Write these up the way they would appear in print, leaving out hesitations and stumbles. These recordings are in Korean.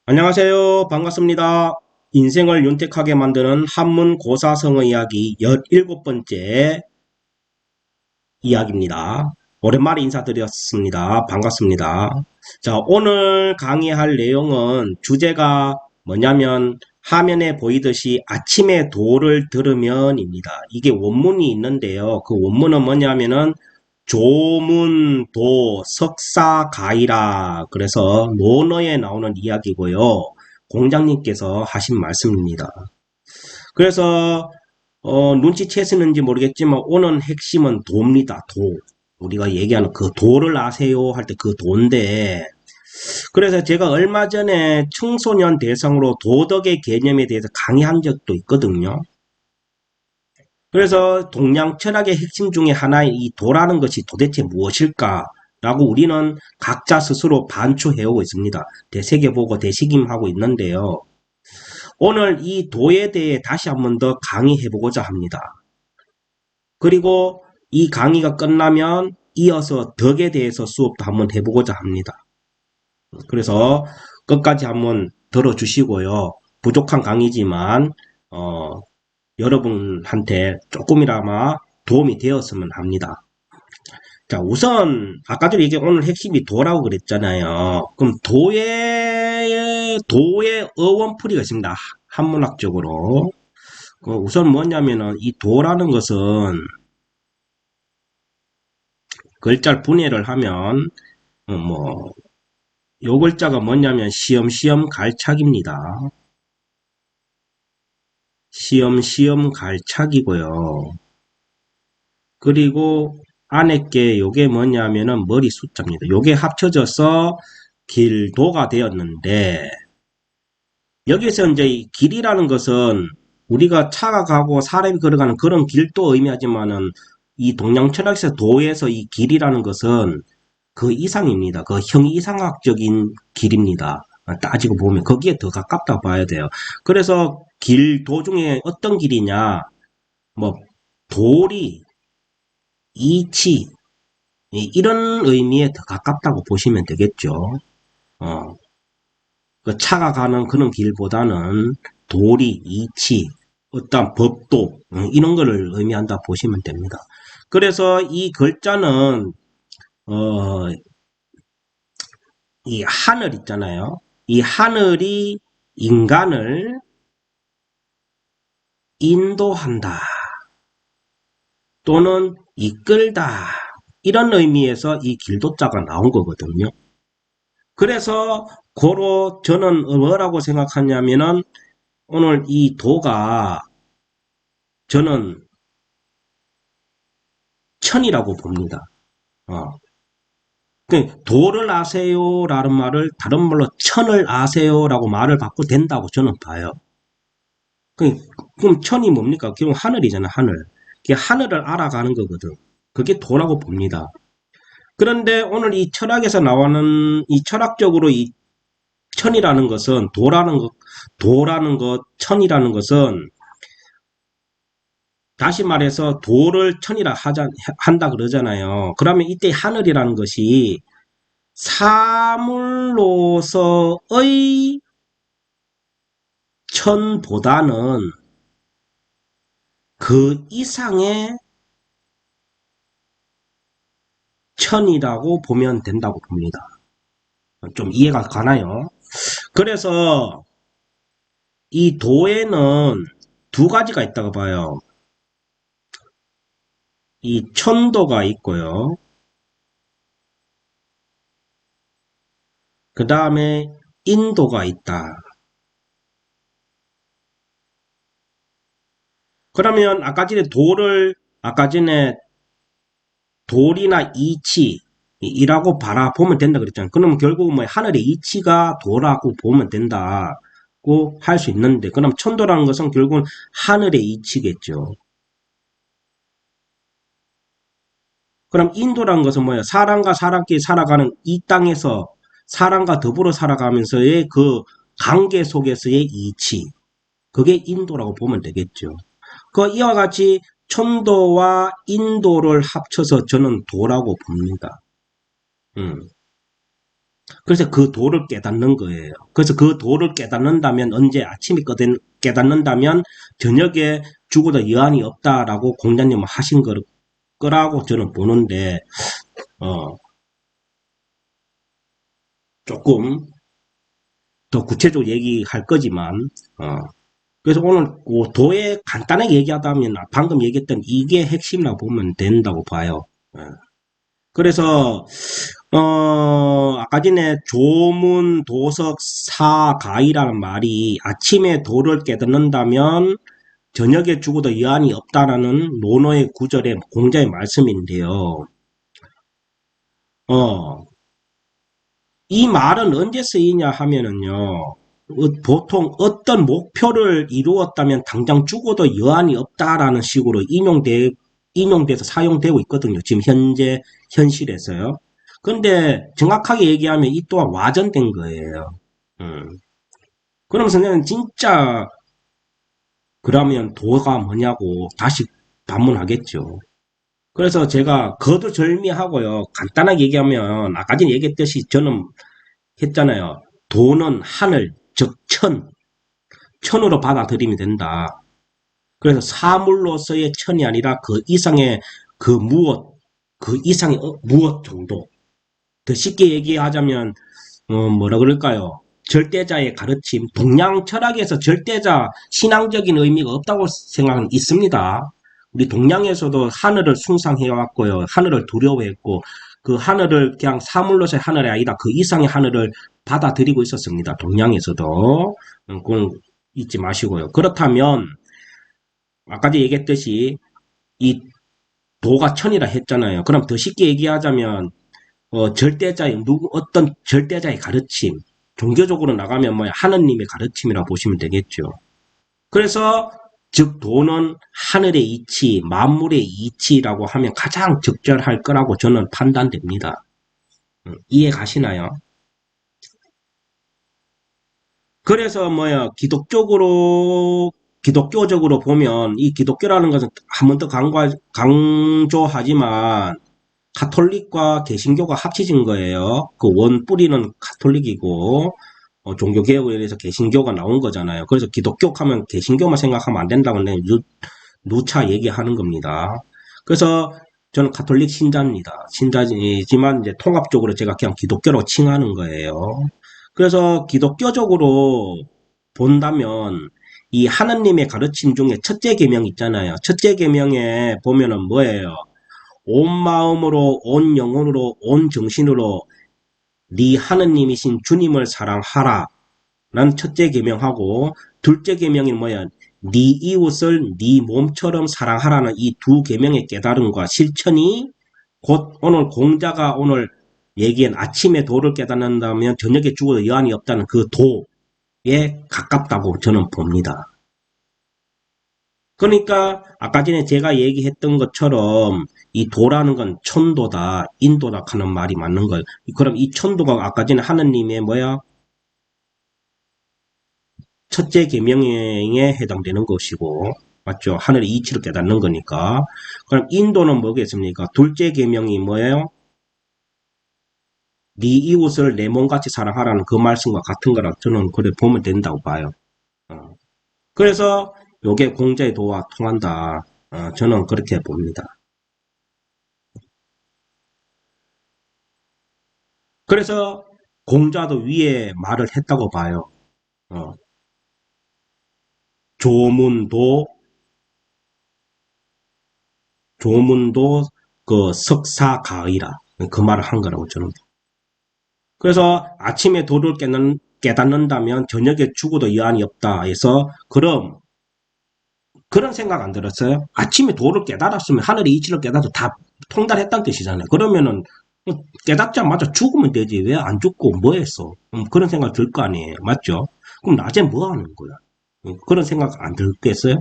안녕하세요. 반갑습니다. 인생을 윤택하게 만드는 한문 고사성어 이야기 17번째 이야기입니다. 오랜만에 인사드렸습니다. 반갑습니다. 자, 오늘 강의할 내용은 주제가 뭐냐면 화면에 보이듯이 아침에 도를 들으면입니다. 이게 원문이 있는데요. 그 원문은 뭐냐면은 조문도 석사가이라 그래서 논어에 나오는 이야기고요. 공장님께서 하신 말씀입니다. 그래서 눈치채시는지 모르겠지만 오늘 핵심은 도입니다. 도. 우리가 얘기하는 그 도를 아세요 할 때 그 도인데 그래서 제가 얼마 전에 청소년 대상으로 도덕의 개념에 대해서 강의한 적도 있거든요. 그래서 동양 철학의 핵심 중에 하나인 이 도라는 것이 도대체 무엇일까? 라고 우리는 각자 스스로 반추해오고 있습니다. 되새겨보고 되새김하고 있는데요. 오늘 이 도에 대해 다시 한 번 더 강의해보고자 합니다. 그리고 이 강의가 끝나면 이어서 덕에 대해서 수업도 한번 해보고자 합니다. 그래서 끝까지 한번 들어주시고요. 부족한 강의지만 여러분한테 조금이나마 도움이 되었으면 합니다. 자, 우선 아까 전에 이게 오늘 핵심이 도라고 그랬잖아요. 그럼 도의 어원풀이가 있습니다. 한문학적으로. 우선 뭐냐면은 이 도라는 것은 글자를 분해를 하면 요 글자가 뭐냐면 시험시험 갈착입니다. 시험시험 갈착이고요. 그리고 안에 게 요게 뭐냐면은 머리 숫자입니다. 요게 합쳐져서 길도가 되었는데 여기서 이제 이 길이라는 것은 우리가 차가 가고 사람이 걸어가는 그런 길도 의미하지만은 이 동양 철학에서 도에서 이 길이라는 것은 그 이상입니다. 그 형이상학적인 길입니다. 따지고 보면 거기에 더 가깝다 봐야 돼요. 그래서 길도 중에 어떤 길이냐, 뭐 도리, 이치 이런 의미에 더 가깝다고 보시면 되겠죠. 어, 그 차가 가는 그런 길보다는 도리, 이치, 어떤 법도 이런 거를 의미한다 보시면 됩니다. 그래서 이 글자는 어, 이 하늘 있잖아요. 이 하늘이 인간을 인도한다 또는 이끌다 이런 의미에서 이 길도자가 나온 거거든요. 그래서 고로 저는 뭐라고 생각하냐면은 오늘 이 도가 저는 천이라고 봅니다. 도를 아세요라는 말을 다른 말로 천을 아세요라고 말을 바꿔도 된다고 저는 봐요. 그럼 천이 뭡니까? 결국 하늘이잖아, 하늘. 그게 하늘을 알아가는 거거든. 그게 도라고 봅니다. 그런데 오늘 이 철학에서 나오는 이 철학적으로 이 천이라는 것은 도라는 것, 천이라는 것은 다시 말해서 도를 천이라 한다 그러잖아요. 그러면 이때 하늘이라는 것이 사물로서의 천보다는 그 이상의 천이라고 보면 된다고 봅니다. 좀 이해가 가나요? 그래서 이 도에는 두 가지가 있다고 봐요. 이 천도가 있고요. 그 다음에 인도가 있다. 그러면 아까 전에 돌이나 이치이라고 바라보면 된다 그랬잖아요. 그러면 결국은 뭐 하늘의 이치가 도라고 보면 된다고 할 수 있는데, 그럼 천도라는 것은 결국은 하늘의 이치겠죠. 그럼 인도라는 것은 뭐예요? 사람과 사람끼리 살아가는 이 땅에서 사람과 더불어 살아가면서의 그 관계 속에서의 이치. 그게 인도라고 보면 되겠죠. 이와 같이 천도와 인도를 합쳐서 저는 도라고 봅니다. 음. 그래서 그 도를 깨닫는 거예요. 그래서 그 도를 깨닫는다면 언제 아침에 깨닫는다면 저녁에 죽어도 여한이 없다라고 공자님은 하신 거라고 저는 보는데 어, 조금 더 구체적으로 얘기할 거지만 어, 그래서 오늘 그 도에 간단하게 얘기하다면 방금 얘기했던 이게 핵심이라고 보면 된다고 봐요. 어. 그래서 아까 전에 조문, 도석, 사가이라는 말이 아침에 도를 깨닫는다면 저녁에 죽어도 여한이 없다라는 논어의 구절의 공자의 말씀인데요. 어, 이 말은 언제 쓰이냐 하면은요. 보통 어떤 목표를 이루었다면 당장 죽어도 여한이 없다라는 식으로 인용돼서 사용되고 있거든요. 지금 현실에서요. 근데 정확하게 얘기하면 이 또한 와전된 거예요. 음. 그러면서 는 진짜 그러면 도가 뭐냐고 다시 반문하겠죠. 그래서 제가 거두절미하고요. 간단하게 얘기하면 아까 전에 얘기했듯이 저는 했잖아요. 도는 하늘, 즉 천으로 받아들이면 된다. 그래서 사물로서의 천이 아니라 그 이상의 그 무엇, 그 이상의 무엇 정도. 더 쉽게 얘기하자면 뭐라 그럴까요? 절대자의 가르침, 동양 철학에서 절대자 신앙적인 의미가 없다고 생각은 있습니다. 우리 동양에서도 하늘을 숭상해 왔고요. 하늘을 두려워했고 그 하늘을 그냥 사물로서의 하늘이 아니라 그 이상의 하늘을 받아들이고 있었습니다. 동양에서도. 그건 잊지 마시고요. 그렇다면 아까도 얘기했듯이 이 도가 천이라 했잖아요. 그럼 더 쉽게 얘기하자면 어떤 절대자의 가르침, 종교적으로 나가면 뭐 하느님의 가르침이라고 보시면 되겠죠. 그래서 즉 도는 하늘의 이치, 만물의 이치라고 하면 가장 적절할 거라고 저는 판단됩니다. 이해 가시나요? 그래서 기독교적으로 보면 이 기독교라는 것은 한 번 더 강조하지만 카톨릭과 개신교가 합쳐진 거예요. 그 원 뿌리는 카톨릭이고 종교개혁에 의해서 개신교가 나온 거잖아요. 그래서 기독교 하면 개신교만 생각하면 안 된다고 누차 얘기하는 겁니다. 그래서 저는 카톨릭 신자입니다. 신자이지만 이제 통합적으로 제가 그냥 기독교로 칭하는 거예요. 그래서 기독교적으로 본다면 이 하느님의 가르침 중에 첫째 계명 있잖아요. 첫째 계명에 보면은 뭐예요? 온 마음으로, 온 영혼으로, 온 정신으로 네 하느님이신 주님을 사랑하라. 는 첫째 계명하고 둘째 계명이 뭐야? 네 이웃을 네 몸처럼 사랑하라는 이 두 계명의 깨달음과 실천이 곧 오늘 공자가 오늘 얘기한 아침에 도를 깨닫는다면 저녁에 죽어도 여한이 없다는 그 도에 가깝다고 저는 봅니다. 그러니까 아까 전에 제가 얘기했던 것처럼 이 도라는 건 천도다, 인도다 하는 말이 맞는 거예요. 그럼 이 천도가 아까 전에 하느님의 뭐야? 첫째 계명에 해당되는 것이고, 맞죠? 하늘의 이치를 깨닫는 거니까. 그럼 인도는 뭐겠습니까? 둘째 계명이 뭐예요? 네 이웃을 내 몸같이 사랑하라는 그 말씀과 같은 거라 저는 그래 보면 된다고 봐요. 어. 그래서 요게 공자의 도와 통한다. 저는 그렇게 봅니다. 그래서 공자도 위에 말을 했다고 봐요. 어. 조문도, 조문도 그 석사가의라. 그 말을 한 거라고 저는. 그래서 아침에 도를 깨닫는다면 저녁에 죽어도 여한이 없다 해서 그럼 그런 생각 안 들었어요? 아침에 도를 깨달았으면 하늘의 이치를 깨달아서 다 통달했다는 뜻이잖아요. 그러면은 깨닫자마자 죽으면 되지 왜 안 죽고 뭐 했어? 그런 생각 들 거 아니에요. 맞죠? 그럼 낮에 뭐 하는 거야? 그런 생각 안 들겠어요?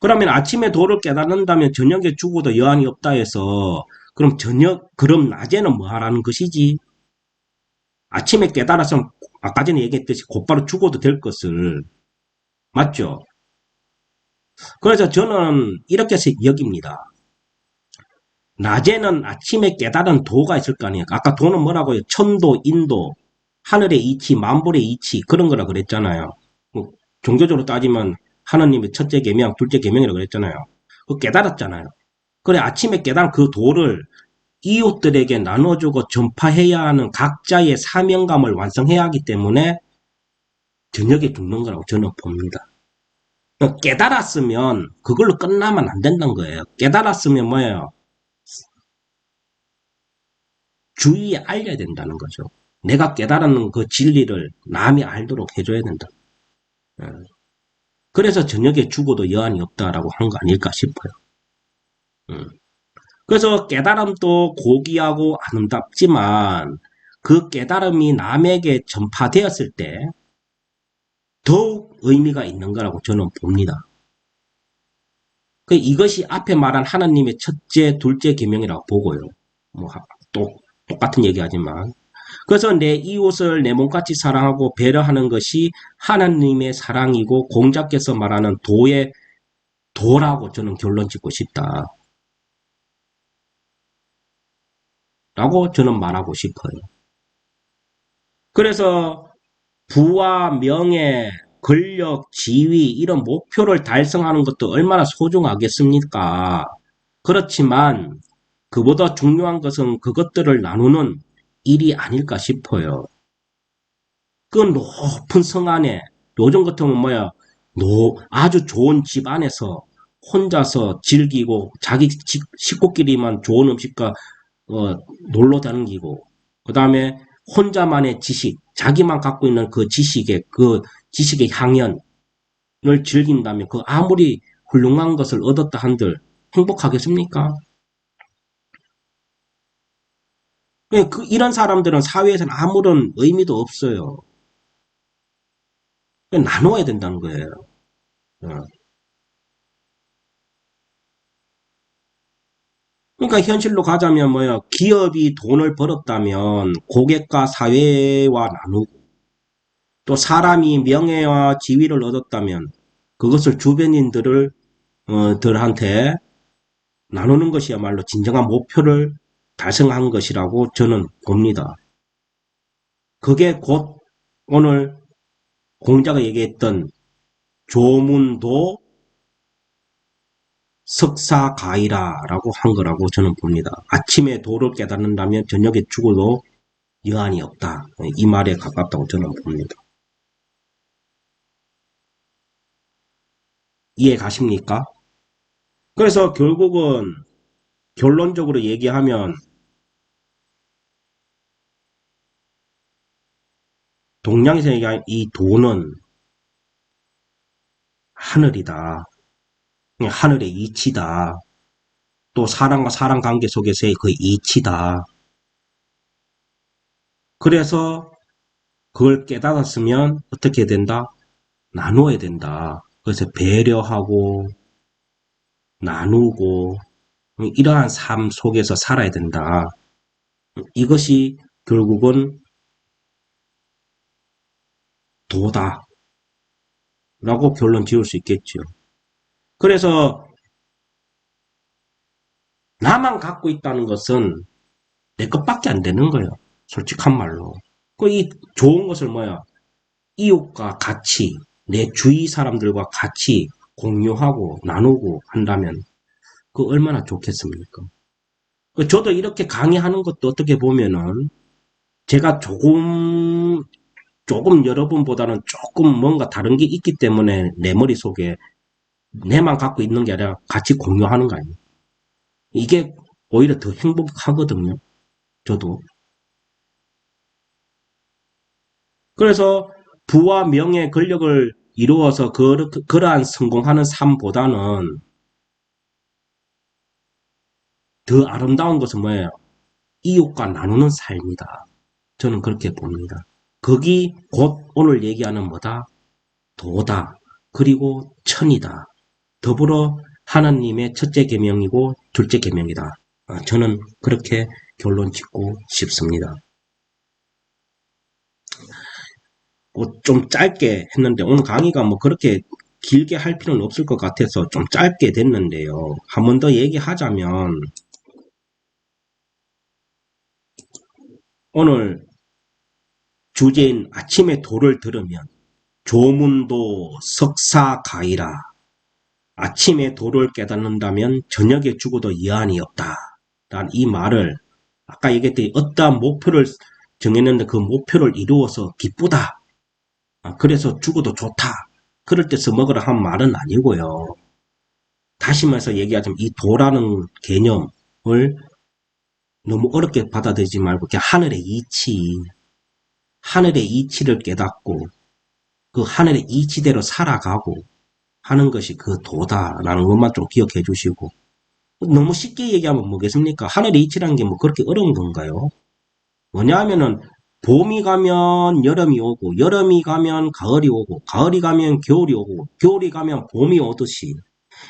그러면 아침에 도를 깨닫는다면 저녁에 죽어도 여한이 없다 해서 그럼 낮에는 뭐 하라는 것이지? 아침에 깨달아서 아까 전에 얘기했듯이 곧바로 죽어도 될 것을 맞죠? 그래서 저는 이렇게 여깁니다. 낮에는 아침에 깨달은 도가 있을 거 아니에요. 아까 도는 뭐라고요? 천도, 인도, 하늘의 이치, 만물의 이치 그런 거라 그랬잖아요. 뭐 종교적으로 따지면 하나님의 첫째 계명, 둘째 계명이라고 그랬잖아요. 그 깨달았잖아요. 그래 아침에 깨달은 그 도를 이웃들에게 나눠주고 전파해야 하는 각자의 사명감을 완성해야 하기 때문에 저녁에 죽는 거라고 저는 봅니다. 깨달았으면 그걸로 끝나면 안 된다는 거예요. 깨달았으면 뭐예요? 주위에 알려야 된다는 거죠. 내가 깨달은 그 진리를 남이 알도록 해줘야 된다. 예. 그래서 저녁에 죽어도 여한이 없다라고 한 거 아닐까 싶어요. 음. 그래서 깨달음도 고귀하고 아름답지만 그 깨달음이 남에게 전파되었을 때 더욱 의미가 있는 거라고 저는 봅니다. 이것이 앞에 말한 하나님의 첫째, 둘째 계명이라고 보고요. 뭐, 똑같은 얘기하지만. 그래서 내 이웃을 내 몸같이 사랑하고 배려하는 것이 하나님의 사랑이고 공자께서 말하는 도의 도라고 저는 결론 짓고 싶다. 라고 저는 말하고 싶어요. 그래서 부와 명예, 권력, 지위 이런 목표를 달성하는 것도 얼마나 소중하겠습니까? 그렇지만 그보다 중요한 것은 그것들을 나누는 일이 아닐까 싶어요. 그 높은 성 안에 요즘 같으면 뭐야 아주 좋은 집 안에서 혼자서 즐기고 자기 식구끼리만 좋은 음식과 놀러 다니고 그 다음에 혼자만의 지식 자기만 갖고 있는 그 지식의 향연을 즐긴다면 그 아무리 훌륭한 것을 얻었다 한들 행복하겠습니까? 이런 사람들은 사회에서는 아무런 의미도 없어요. 나눠야 된다는 거예요. 어. 그러니까 현실로 가자면 뭐야 기업이 돈을 벌었다면 고객과 사회와 나누고 또 사람이 명예와 지위를 얻었다면 그것을 주변인들을 들한테 나누는 것이야말로 진정한 목표를 달성한 것이라고 저는 봅니다. 그게 곧 오늘 공자가 얘기했던 조문도 석사가이라라고 한 거라고 저는 봅니다. 아침에 도를 깨닫는다면 저녁에 죽어도 여한이 없다. 이 말에 가깝다고 저는 봅니다. 이해 가십니까? 그래서 결국은 결론적으로 얘기하면 동양에서 얘기한 이 도는 하늘이다. 하늘의 이치다. 또 사람과 사람 관계 속에서의 그 이치다. 그래서 그걸 깨달았으면 어떻게 된다? 나누어야 된다. 그래서 배려하고 나누고 이러한 삶 속에서 살아야 된다. 이것이 결국은 도다. 라고 결론 지을 수 있겠죠. 그래서 나만 갖고 있다는 것은 내 것밖에 안 되는 거예요. 솔직한 말로. 이 좋은 것을 뭐야? 이웃과 같이, 내 주위 사람들과 같이 공유하고 나누고 한다면 그 얼마나 좋겠습니까? 저도 이렇게 강의하는 것도 어떻게 보면은 제가 조금 여러분보다는 조금 뭔가 다른 게 있기 때문에 내 머릿속에 내만 갖고 있는 게 아니라 같이 공유하는 거 아니에요. 이게 오히려 더 행복하거든요. 저도. 그래서 부와 명예, 권력을 이루어서 그러한 성공하는 삶보다는 더 아름다운 것은 뭐예요? 이웃과 나누는 삶이다. 저는 그렇게 봅니다. 거기 곧 오늘 얘기하는 뭐다? 도다. 그리고 천이다. 더불어 하나님의 첫째 계명이고 둘째 계명이다. 저는 그렇게 결론 짓고 싶습니다. 좀 짧게 했는데 오늘 강의가 뭐 그렇게 길게 할 필요는 없을 것 같아서 좀 짧게 됐는데요. 한 번 더 얘기하자면 오늘 주제인 아침에 도를 들으면 조문도 석사가이라. 아침에 도를 깨닫는다면 저녁에 죽어도 이한이 없다. 난 이 말을 아까 얘기했더니 어떠한 목표를 정했는데 그 목표를 이루어서 기쁘다. 그래서 죽어도 좋다. 그럴 때서 먹으라 한 말은 아니고요. 다시 말해서 얘기하자면 이 도라는 개념을 너무 어렵게 받아들이지 말고 그냥 하늘의 이치를 깨닫고 그 하늘의 이치대로 살아가고 하는 것이 그 도다라는 것만 좀 기억해 주시고 너무 쉽게 얘기하면 뭐겠습니까? 하늘의 이치라는 게 뭐 그렇게 어려운 건가요? 뭐냐면은 봄이 가면 여름이 오고 여름이 가면 가을이 오고 가을이 가면 겨울이 오고 겨울이 가면 봄이 오듯이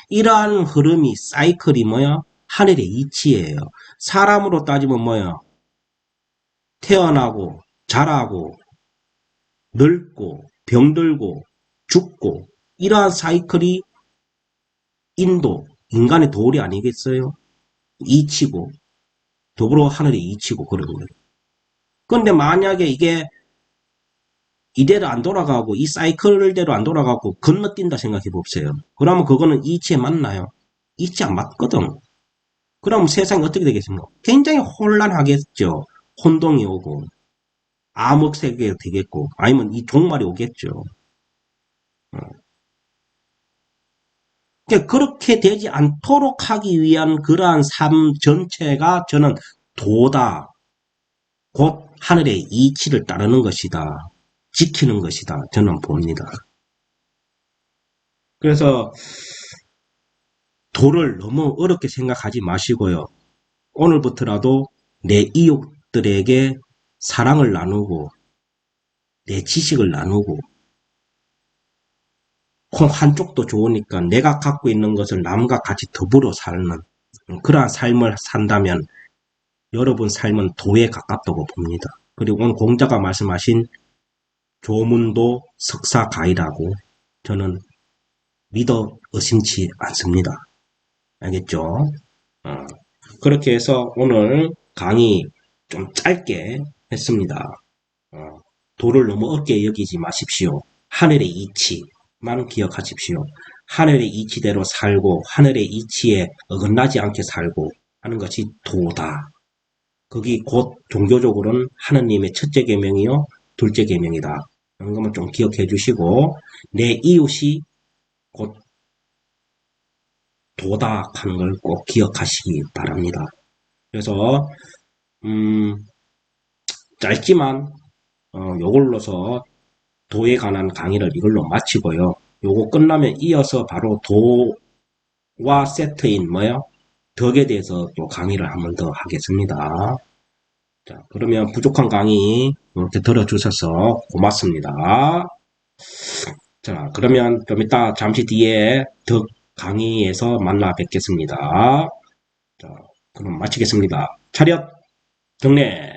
이러한 흐름이 사이클이 뭐야? 하늘의 이치예요. 사람으로 따지면 뭐야? 태어나고 자라고 늙고 병들고 죽고 이러한 사이클이 인간의 도리 아니겠어요? 이치고 더불어 하늘의 이치고 그런 거예요. 근데 만약에 이게 이대로 안 돌아가고 이 사이클대로 안 돌아가고 건너뛴다 생각해 봅시요. 그러면 그거는 이치에 맞나요? 이치 안 맞거든. 그럼 세상이 어떻게 되겠습니까? 굉장히 혼란하겠죠. 혼동이 오고 암흑세계가 되겠고 아니면 이 종말이 오겠죠. 어. 그러니까 그렇게 되지 않도록 하기 위한 그러한 삶 전체가 저는 도다. 곧 하늘의 이치를 따르는 것이다. 지키는 것이다. 저는 봅니다. 그래서 도를 너무 어렵게 생각하지 마시고요. 오늘부터라도 내 이웃들에게 사랑을 나누고 내 지식을 나누고 한쪽도 좋으니까 내가 갖고 있는 것을 남과 같이 더불어 사는 그러한 삶을 산다면 여러분 삶은 도에 가깝다고 봅니다. 그리고 오늘 공자가 말씀하신 조문도 석사가이라고 저는 믿어 의심치 않습니다. 알겠죠? 그렇게 해서 오늘 강의 좀 짧게 했습니다. 도를 너무 어렵게 여기지 마십시오. 하늘의 이치만 기억하십시오. 하늘의 이치대로 살고 하늘의 이치에 어긋나지 않게 살고 하는 것이 도다. 거기 곧 종교적으로는 하느님의 첫째 계명이요 둘째 계명이다. 이런 것만 좀 기억해 주시고 내 이웃이 곧 도다 하는 걸 꼭 기억하시기 바랍니다. 그래서 짧지만 요걸로서 도에 관한 강의를 이걸로 마치고요. 요거 끝나면 이어서 바로 도와 세트인 뭐요? 덕에 대해서 또 강의를 한 번 더 하겠습니다. 자, 그러면 부족한 강의 이렇게 들어주셔서 고맙습니다. 자, 그러면 좀 이따 잠시 뒤에 덕 강의에서 만나 뵙겠습니다. 자, 그럼 마치겠습니다. 차렷, 경례.